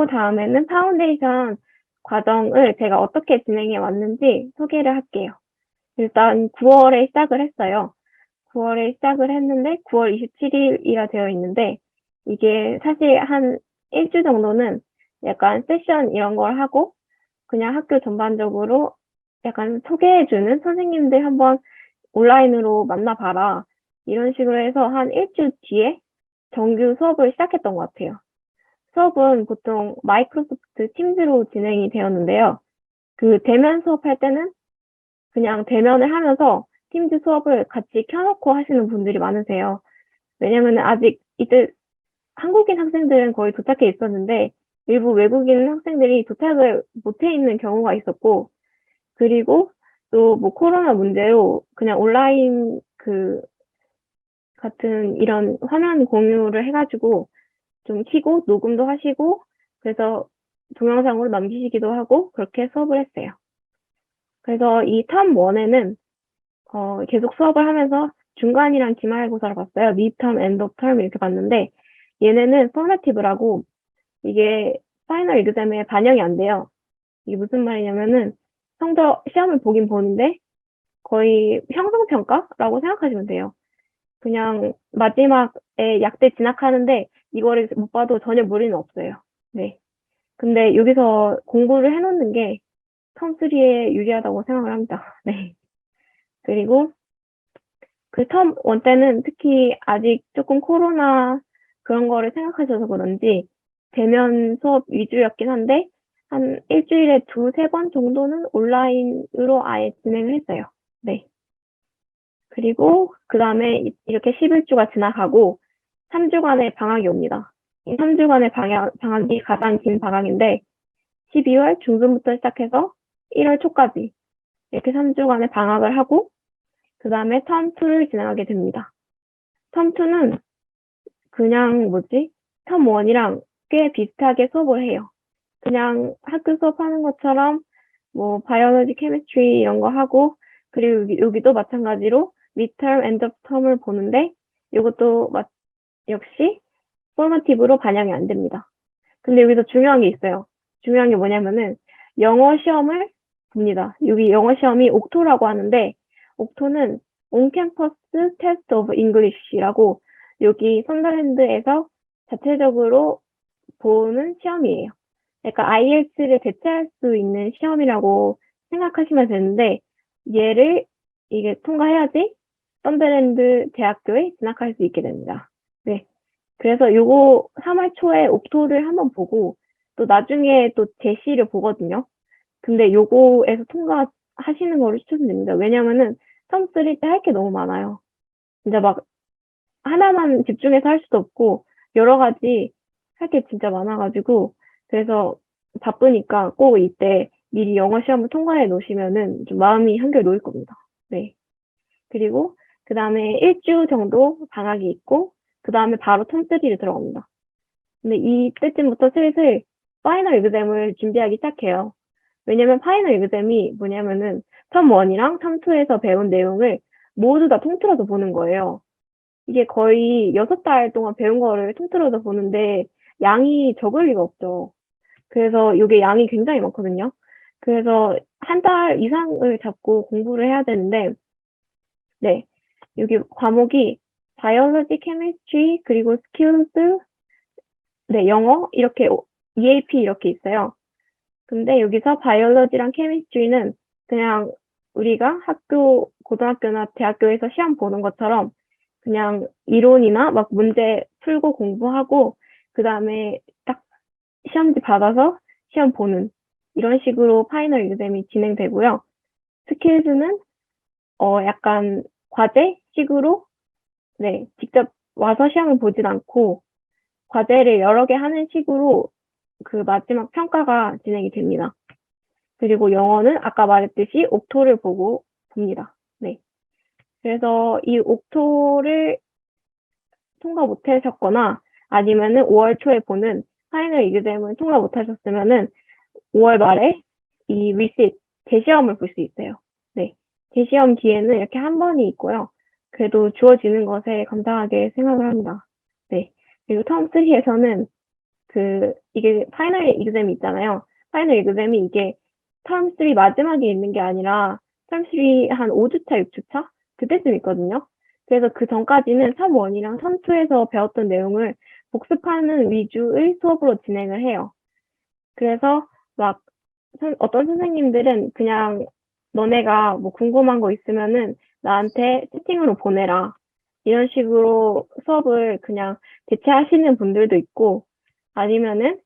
다음에는 파운데이션 과정을 제가 어떻게 진행해 왔는지 소개를 할게요. 일단 9월에 시작을 했어요. 9월에 시작을 했는데 9월 27일이라 되어 있는데 이게 사실 한 일주 정도는 약간 세션 이런 걸 하고 그냥 학교 전반적으로 약간 소개해주는 선생님들 한번 온라인으로 만나봐라 이런 식으로 해서 한 일주 뒤에 정규 수업을 시작했던 것 같아요. 수업은 보통 마이크로소프트 팀즈로 진행이 되었는데요. 그 대면 수업할 때는 그냥 대면을 하면서 팀즈 수업을 같이 켜놓고 하시는 분들이 많으세요. 왜냐면 아직 이때 한국인 학생들은 거의 도착해 있었는데 일부 외국인 학생들이 도착을 못해 있는 경우가 있었고 그리고 또 뭐 코로나 문제로 그냥 온라인 그 같은 이런 화면 공유를 해가지고 좀 키고 녹음도 하시고 그래서 동영상으로 남기시기도 하고 그렇게 수업을 했어요. 그래서 이 텀 1에는 계속 수업을 하면서 중간이랑 기말고사를 봤어요. midterm, end of term 이렇게 봤는데 얘네는 formative 이게 파이널 exam에 반영이 안 돼요. 이게 무슨 말이냐면은 성적 시험을 보긴 보는데 거의 형성평가라고 생각하시면 돼요. 그냥 마지막에 약대 진학하는데 이거를 못 봐도 전혀 무리는 없어요. 네. 근데 여기서 공부를 해놓는 게 텀3에 유리하다고 생각을 합니다. 네. 그리고 그 텀 1 때는 특히 아직 조금 코로나 그런 거를 생각하셔서 그런지 대면 수업 위주였긴 한데 한 일주일에 2-3번 정도는 온라인으로 아예 진행을 했어요. 네. 그리고 그 다음에 이렇게 11주가 지나가고 3주간의 방학이 옵니다. 이 3주간의 방학이 가장 긴 방학인데 12월 중순부터 시작해서 1월 초까지 이렇게 3주간의 방학을 하고 그 다음에 텀2를 진행하게 됩니다. 텀2는 그냥 텀1이랑 꽤 비슷하게 수업을 해요. 그냥 학교 수업하는 것처럼 뭐 바이오로지, 케미스트리 이런 거 하고 그리고 여기도 마찬가지로 midterm, end of term을 보는데 이것도 역시 포머티브로 반영이 안 됩니다. 근데 여기서 중요한 게 있어요. 중요한 게 뭐냐면은 영어 시험을 봅니다. 여기 영어 시험이 옥토라고 하는데 옥토는 온캠퍼스 테스트 오브 잉글리시라고 여기 선더랜드에서 자체적으로 보는 시험이에요. 그러니까 IELTS를 대체할 수 있는 시험이라고 생각하시면 되는데 얘를 이게 통과해야지 썬더랜드 대학교에 진학할 수 있게 됩니다. 네. 그래서 요거 3월 초에 옥토를 한번 보고 또 나중에 또 제시를 보거든요. 근데 요거에서 통과하시는 거를 추천드립니다. 왜냐면은 텀3 때 할 게 너무 많아요. 진짜 막 하나만 집중해서 할 수도 없고 여러 가지 할 게 진짜 많아가지고 그래서 바쁘니까 꼭 이때 미리 영어 시험을 통과해 놓으시면은 좀 마음이 한결 놓일 겁니다. 네. 그리고 그 다음에 일주 정도 방학이 있고 그 다음에 바로 텀3를 들어갑니다. 근데 이때쯤부터 슬슬 파이널 exam을 준비하기 시작해요. 왜냐면 파이널 exam이 뭐냐면은 텀1이랑 텀2에서 배운 내용을 모두 다 통틀어서 보는 거예요. 이게 거의 6달 동안 배운 거를 통틀어서 보는데 양이 적을 리가 없죠. 그래서 이게 양이 굉장히 많거든요. 그래서 한 달 이상을 잡고 공부를 해야 되는데 네. 여기 과목이 바이올로지, 케미스트리, 그리고 스킬스, 네, 영어 이렇게 EAP 이렇게 있어요. 근데 여기서 바이올로지랑 케미스트리는 그냥 우리가 고등학교나 대학교에서 시험 보는 것처럼 그냥 이론이나 막 문제 풀고 공부하고 그다음에 딱 시험지 받아서 시험 보는 이런 식으로 파이널 exam이 진행되고요. 스킬즈는 약간 과제식으로 네, 직접 와서 시험을 보진 않고 과제를 여러 개 하는 식으로 그 마지막 평가가 진행이 됩니다. 그리고 영어는 아까 말했듯이 옥토를 보고 봅니다. 네. 그래서 이 옥토를 통과 못 하셨거나 아니면은 5월 초에 보는 파이널 exam을 통과 못 하셨으면은 5월 말에 이 리시트 재시험을 볼 수 있어요. 네. 재시험 뒤에는 이렇게 한 번이 있고요. 그래도 주어지는 것에 감사하게 생각을 합니다. 네. 그리고 텀3에서는 이게 파이널 exam이 있잖아요. 파이널 exam이 이게 term 3 마지막에 있는 게 아니라 term 3 한 5주차, 6주차? 그때쯤 있거든요. 그래서 그 전까지는 term 1이랑 term 2에서 배웠던 내용을 복습하는 위주의 수업으로 진행을 해요. 그래서 막 어떤 선생님들은 그냥 너네가 뭐 궁금한 거 있으면은 나한테 채팅으로 보내라. 이런 식으로 수업을 그냥 대체하시는 분들도 있고, 아니면은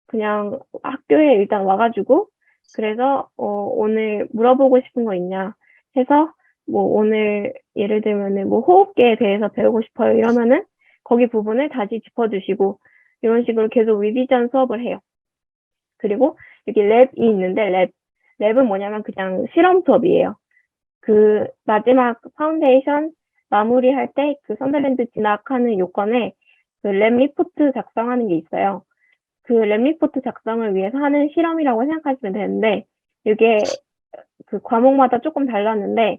그냥 학교에 일단 와가지고, 그래서, 오늘 물어보고 싶은 거 있냐 해서, 뭐 오늘 예를 들면은 뭐 호흡계에 대해서 배우고 싶어요. 이러면은 거기 부분을 다시 짚어주시고, 이런 식으로 계속 리비전 수업을 해요. 그리고 여기 랩이 있는데 랩은 뭐냐면 그냥 실험 수업이에요. 그 마지막 파운데이션 마무리할 때 그 선더랜드 진학하는 요건에 그 랩 리포트 작성하는 게 있어요. 그 랩 리포트 작성을 위해서 하는 실험이라고 생각하시면 되는데 이게 그 과목마다 조금 달랐는데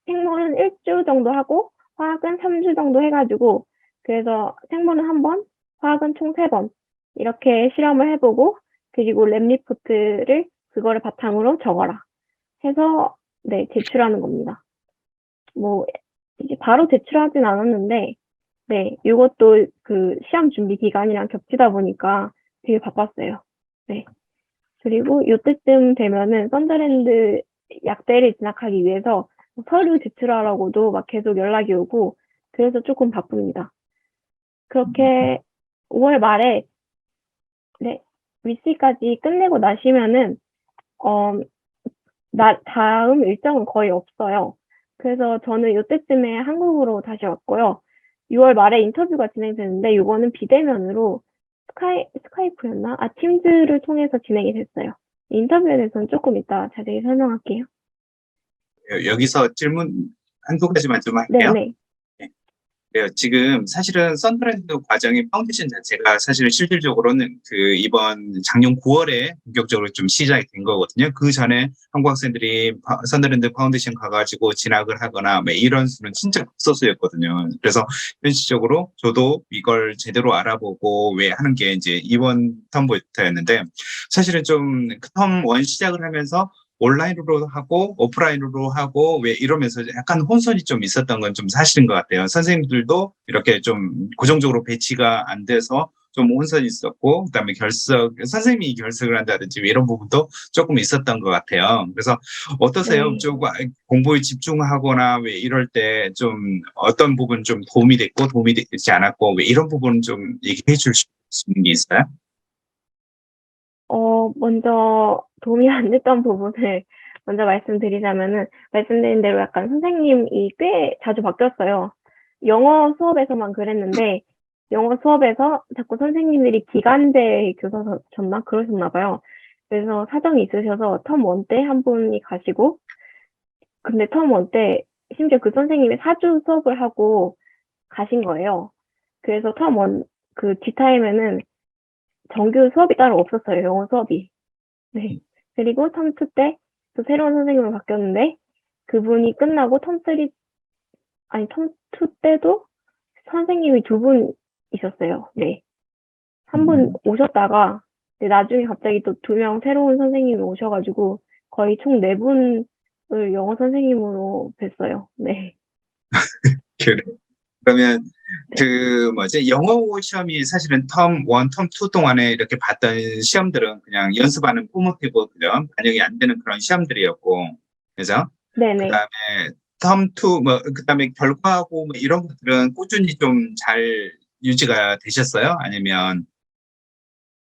생물은 1주 정도 하고 화학은 3주 정도 해가지고 그래서 생물은 1번, 화학은 총 3번 이렇게 실험을 해보고 그리고 랩 리포트를 그거를 바탕으로 적어라 해서 네 제출하는 겁니다. 뭐 이제 바로 제출하진 않았는데 네 이것도 그 시험 준비 기간이랑 겹치다 보니까 되게 바빴어요. 네 그리고 이때쯤 되면은 썬더랜드 약대를 진학하기 위해서 서류 제출하라고도 막 계속 연락이 오고 그래서 조금 바쁩니다. 그렇게 5월 말에 네 위시까지 끝내고 나시면은 다음 일정은 거의 없어요. 그래서 저는 이때쯤에 한국으로 다시 왔고요. 6월 말에 인터뷰가 진행되는데 이거는 비대면으로 스카이프였나? 팀즈를 통해서 진행이 됐어요. 인터뷰에 대해서는 조금 이따 자세히 설명할게요. 여기서 질문 한두 가지만 좀 할게요. 네네. 네, 지금 사실은 썬더랜드 과정의 파운데이션 자체가 사실은 실질적으로는 그 이번 작년 9월에 본격적으로 좀 시작이 된 거거든요. 그 전에 한국 학생들이 썬더랜드 파운데이션 가가지고 진학을 하거나 뭐 이런 수는 진짜 극소수였거든요. 그래서 현실적으로 저도 이걸 제대로 알아보고 왜 하는 게 이제 이번 텀부터였는데 사실은 좀 텀 원 시작을 하면서 온라인으로 하고 오프라인으로 하고 왜 이러면서 약간 혼선이 좀 있었던 건 좀 사실인 것 같아요. 선생님들도 이렇게 좀 고정적으로 배치가 안 돼서 좀 혼선이 있었고 그다음에 선생님이 결석을 한다든지 이런 부분도 조금 있었던 것 같아요. 그래서 어떠세요? 네. 좀 공부에 집중하거나 왜 이럴 때 좀 어떤 부분 좀 도움이 됐고 도움이 되지 않았고 왜 이런 부분 좀 얘기해 줄 수 있는 게 있어요? 먼저 도움이 안 됐던 부분을 먼저 말씀드리자면은 말씀드린 대로 약간 선생님이 꽤 자주 바뀌었어요. 영어 수업에서만 그랬는데 영어 수업에서 자꾸 선생님들이 기간제 교사셨나 그러셨나 봐요. 그래서 사정이 있으셔서 텀 원 때 한 분이 가시고 근데 텀 원 때 심지어 그 선생님이 4주 수업을 하고 가신 거예요. 그래서 텀 원 그 뒷타임에는 정규 수업이 따로 없었어요. 영어 수업이. 네. 그리고 텀 2 때 또 새로운 선생님으로 바뀌었는데 그분이 끝나고 텀 3, 아니 텀 2 때도 선생님이 2분 있었어요. 네. 한 분 오셨다가 네, 나중에 갑자기 또 2명 새로운 선생님이 오셔가지고 거의 총 4분을 영어 선생님으로 뵀어요. 네. 그래. 그러면 네. 그 뭐지 영어 시험이 사실은 텀 1, 텀 2 동안에 이렇게 봤던 시험들은 그냥 연습하는 포머티브처럼 반영이 안 되는 그런 시험들이었고 그죠? 네네. 그다음에 텀 2, 뭐 그다음에 결과하고 뭐 이런 것들은 꾸준히 좀 잘 유지가 되셨어요? 아니면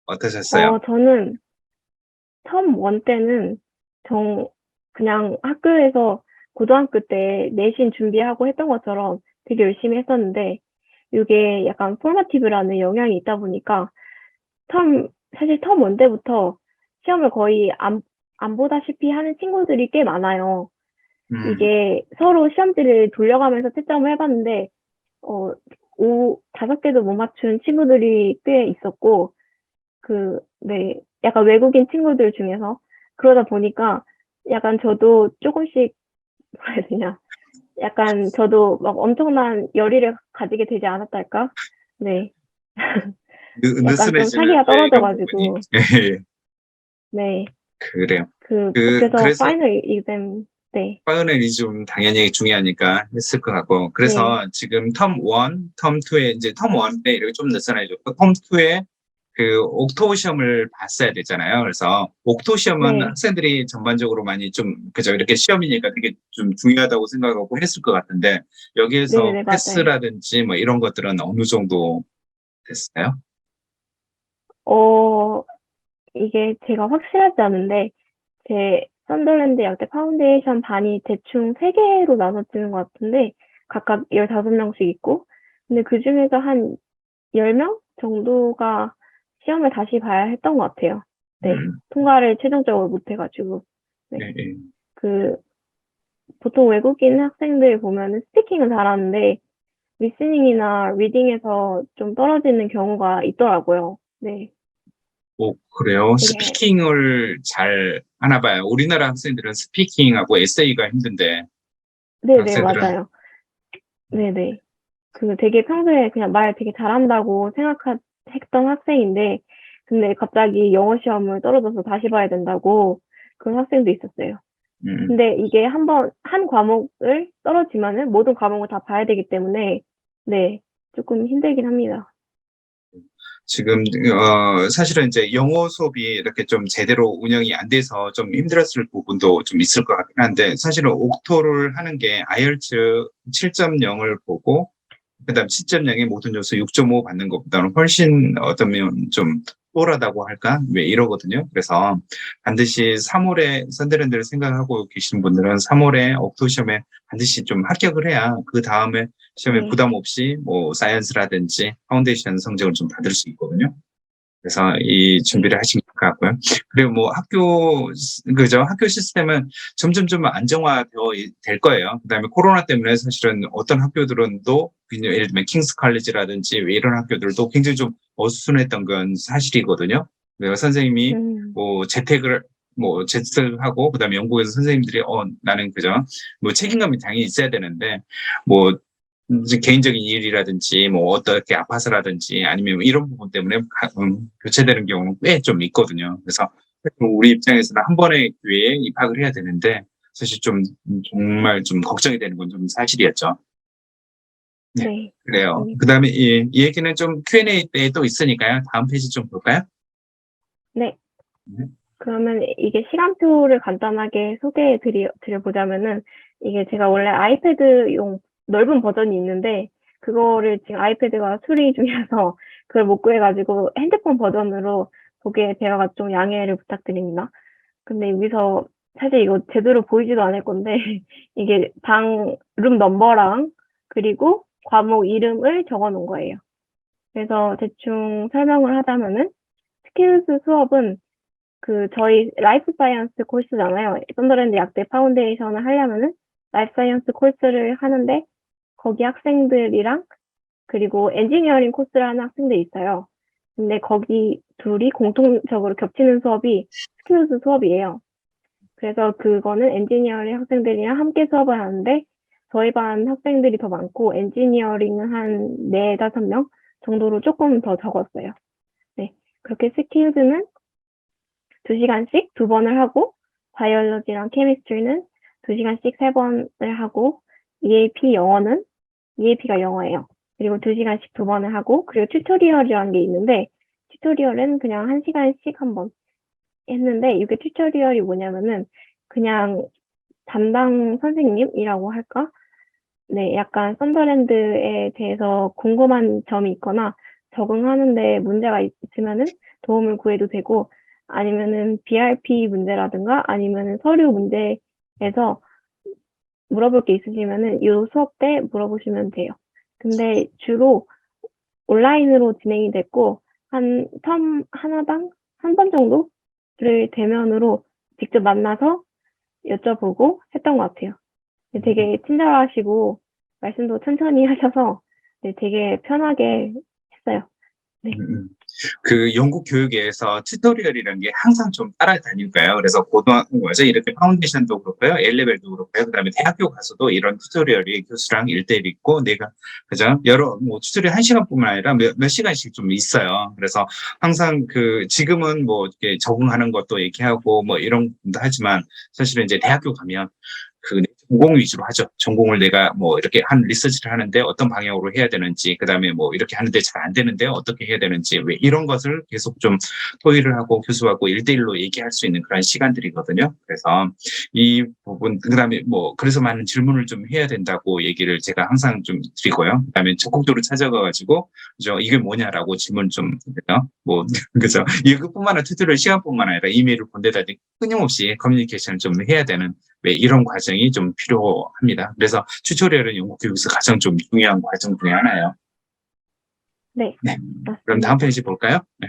어떠셨어요? 저는 텀 원 때는 그냥 학교에서 고등학교 때 내신 준비하고 했던 것처럼 되게 열심히 했었는데 이게 약간 포머티브라는 영향이 있다 보니까 사실 텀 원 때부터 시험을 거의 안 보다시피 하는 친구들이 꽤 많아요. 음, 이게 서로 시험지를 돌려가면서 채점을 해봤는데 어, 5개도 못 맞춘 친구들이 꽤 있었고 네, 약간 외국인 친구들 중에서 그러다 보니까 약간 저도 조금씩 뭐라 해야 되냐. 약간 저도 막 엄청난 열의를 가지게 되지 않았달까? 네. 약간 좀 느슨해지는 사기가 네, 이런 부분이. 떨어져가지고, 예, 네. 그래요. 그래서 그래서 파이널 익셈, 네, 파이널이 좀 당연히 중요하니까 했을 것 같고. 네, 그래서 지금 텀 1, 텀 2에 이제 텀 1 때 이렇게 좀 느슨해졌고, 텀 2에 그 옥토 시험을 봤어야 되잖아요. 그래서 옥토 시험은 네, 학생들이 전반적으로 많이 좀 그죠 이렇게 시험이니까 되게 좀 중요하다고 생각하고 했을 것 같은데 네, 여기에서 네, 맞아요. 패스라든지 뭐 이런 것들은 어느 정도 됐어요? 어, 이게 제가 확실하지 않은데, 제 썬더랜드 약대 파운데이션 반이 대충 3개로 나눠지는 것 같은데, 각각 15명씩 있고, 근데 그 중에서 한 10명 정도가 시험을 다시 봐야 했던 것 같아요. 네. 음, 통과를 최종적으로 못 해가지고. 네. 예, 예. 그, 보통 외국인 학생들 보면은 스피킹은 잘하는데, 리스닝이나 리딩에서 좀 떨어지는 경우가 있더라고요. 네. 그래요. 되게, 스피킹을 잘 하나 봐요. 우리나라 학생들은 스피킹하고 에세이가 힘든데 네네, 학생들은 맞아요. 네네. 되게 평소에 그냥 말 되게 잘한다고 했던 학생인데, 근데 갑자기 영어 시험을 떨어져서 다시 봐야 된다고 그런 학생도 있었어요. 음, 근데 이게 한 과목을 떨어지면은 모든 과목을 다 봐야 되기 때문에, 네, 조금 힘들긴 합니다. 지금 사실은 이제 영어 수업이 이렇게 좀 제대로 운영이 안 돼서 좀 힘들었을 부분도 좀 있을 것 같긴 한데 사실은 옥토를 하는 게 아이엘츠 7.0을 보고 그다음 7.0의 모든 요소 6.5 받는 것보다는 훨씬 어떤 면좀 수월하다고 할까? 왜 이러거든요. 그래서 반드시 3월에 썬더랜드를 생각하고 계시는 분들은 3월에 옥토 시험에 반드시 좀 합격을 해야 그 다음에 시험에 네, 부담 없이 뭐 사이언스라든지 파운데이션 성적을 좀 받을 수 있거든요. 그래서 이 준비를 네, 하신 것 같고요. 그리고 뭐 그죠? 학교 시스템은 점점 좀 안정화되어 될 거예요. 그다음에 코로나 때문에 사실은 어떤 학교들은 또 그냥 예를 들면 킹스 칼리지라든지 왜 이런 학교들도 굉장히 좀 어수선했던 건 사실이거든요. 그래서 선생님이 음, 뭐 재택하고 그다음에 영국에서 선생님들이 나는 그죠? 뭐 책임감이 당연히 있어야 되는데 뭐 이제 개인적인 일이라든지 뭐 어떻게 아파서라든지 아니면 이런 부분 때문에 교체되는 경우는 꽤 좀 있거든요. 그래서 우리 입장에서는 한 번의 기회에 입학을 해야 되는데 사실 좀 정말 좀 걱정이 되는 건 좀 사실이었죠. 네, 네, 그래요. 맞습니다. 그다음에 이 얘기는 좀 Q&A 때 또 있으니까요. 다음 페이지 좀 볼까요? 네. 네. 그러면 이게 시간표를 간단하게 드려보자면은, 이게 제가 원래 아이패드용 넓은 버전이 있는데, 그거를 지금 아이패드가 수리 중이라서 그걸 못 구해가지고 핸드폰 버전으로 보게 제가 좀 양해를 부탁드립니다. 근데 여기서 사실 이거 제대로 보이지도 않을 건데, 이게 룸 넘버랑 그리고 과목 이름을 적어 놓은 거예요. 그래서 대충 설명을 하자면은, 스킬스 수업은 저희 라이프 사이언스 코र्스잖아요. 썬더랜드 약대 파운데이션을 하려면은 라이프 사이언스 코र्스를 하는데 거기 학생들이랑 그리고 엔지니어링 코스를 하는 학생들이 있어요. 근데 거기 둘이 공통적으로 겹치는 수업이 스킬스 수업이에요. 그래서 그거는 엔지니어링 학생들이랑 함께 수업을 하는데 저희 반 학생들이 더 많고 엔지니어링은 한 4, 5명 정도로 조금 더 적었어요. 네. 그렇게 스킬즈는 2시간씩 2번을 하고 바이올로지랑 케미스트리는 2시간씩 3번을 하고 EAP가 영어예요. 그리고 2시간씩 2번을 하고 그리고 튜토리얼이라는 게 있는데 튜토리얼은 그냥 1시간씩 한 번 했는데 이게 튜토리얼이 뭐냐면은 그냥 담당 선생님이라고 할까? 네, 약간 썬더랜드에 대해서 궁금한 점이 있거나 적응하는데 문제가 있으면은 도움을 구해도 되고 아니면은 BRP 문제라든가 아니면은 서류 문제에서 물어볼 게 있으시면은 이 수업 때 물어보시면 돼요. 근데 주로 온라인으로 진행이 됐고 한 텀 하나당 한 번 정도를 대면으로 직접 만나서 여쭤보고 했던 것 같아요. 네, 되게 친절하시고 말씀도 천천히 하셔서 네, 되게 편하게 했어요. 음, 네. 음. 그 영국 교육에서 튜토리얼이라는 게 항상 좀 따라다닐까요? 그래서 고등학교 뭐죠? 이렇게 파운데이션도 그렇고요, A레벨도 그렇고요. 그다음에 대학교 가서도 이런 튜토리얼이 교수랑 1대1 있고, 내가 그죠? 여러 뭐 튜토리얼 1시간뿐만 아니라 몇 시간씩 좀 있어요. 그래서 항상 그 지금은 뭐 이렇게 적응하는 것도 얘기하고 뭐 이런 것도 하지만 사실은 이제 대학교 가면 그 전공 위주로 하죠. 전공을 내가 뭐 이렇게 한 리서치를 하는데 어떤 방향으로 해야 되는지, 그다음에 뭐 이렇게 하는데 잘 안 되는데 어떻게 해야 되는지, 왜 이런 것을 계속 좀 토의를 하고 교수하고 1대1로 얘기할 수 있는 그런 시간들이거든요. 그래서 이 부분, 그다음에 뭐 그래서 많은 질문을 좀 해야 된다고 얘기를 제가 항상 좀 드리고요. 그다음에 적극적으로 찾아가가지고 그죠, 이게 뭐냐라고 질문 좀 해요. 뭐 그죠, 이것뿐만 아니라 튜토리얼 시간뿐만 아니라 이메일을 보내다니 끊임없이 커뮤니케이션을 좀 해야 되는, 왜 이런 과정이 좀 필요합니다. 그래서 튜토리얼은 영국 교육에서 가장 좀 중요한 과정 중에 하나예요. 네, 네. 맞습니다. 그럼 다음 페이지 볼까요? 네.